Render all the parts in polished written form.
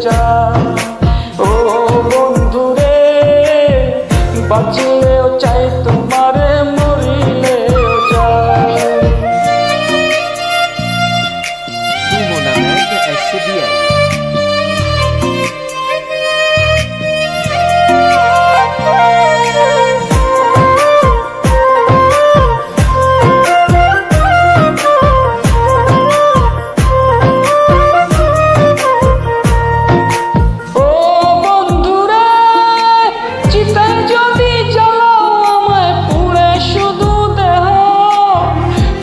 চাই। ও বন্ধুরে বাঁচলেও চাই তোমারে, মরিলেও চাই। Monamag SBL.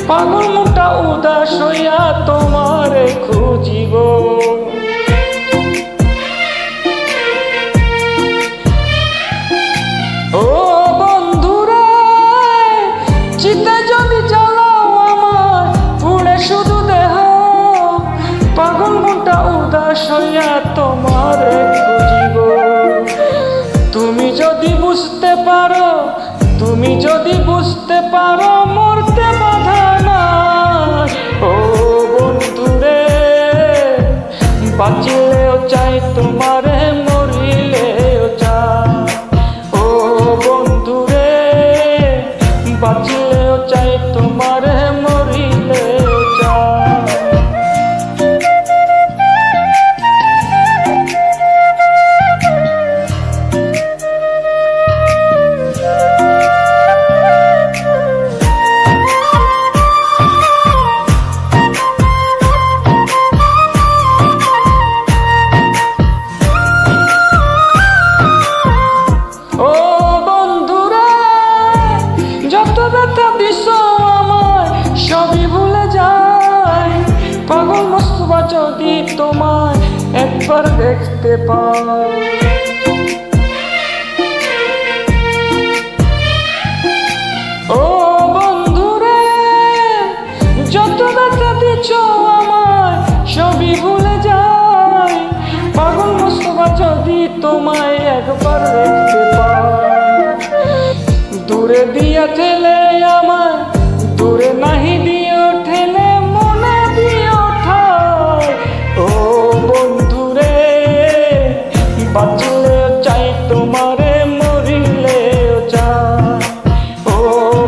পাগল মনটা উদাস হইয়া তোমারে খুঁজিব। ও বন্ধুরে চিতা যদি জ্বালাও আমার, পুড়ে শুধু দেহ। পাগল মনটা উদাস হইয়া তোমারে খুঁজিব। তুমি যদি বুঝতে পারো, তুমি যদি বুঝতে পারো, মরতে বাধা না। ও বন্ধুরে বাঁচলেও চাই তোমারে, মরিলেও চাই। ও বন্ধুরে বাঁচলেও চাই তোমারে, মরিলেও চাই। যত ব্যথা দিছ আমায় সবই ভুলে যাই। পাগল মোস্তফা যদি তোমায় একবার দেখতে পাই। ও বন্ধুরে যত ব্যথা দিছ আমায় সবই ভুলে যাই। পাগল মোস্তফা যদি তোমায় একবার দেখতে পাই। দূরে দিয়া ঠেলে আমায়, দূরে নাহি দিও ঠেলে, মনে দিও ঠাই। ও বন্ধুরে বাঁচলেও চাই তোমারে, মরিলেও চাই। ও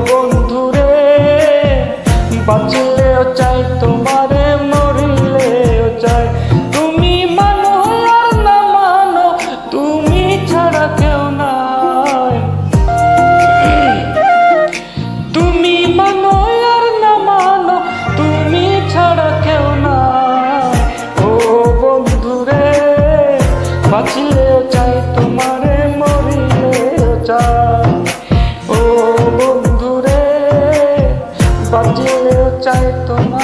বন্ধুরে বাঁচলেও চাই তোমারে, মরিলেও চাই। তুমি মানো আর না মানো, তুমি ছাড়া কেউ নাই। তুমি মানো আর না মানো, তুমি ছাড়া কেউ না। ও বন্ধুরে বাঁচলেও চাই তোমারে, মরিলেও চাই। ও বন্ধুরে বাঁচলেও চাই তোমার।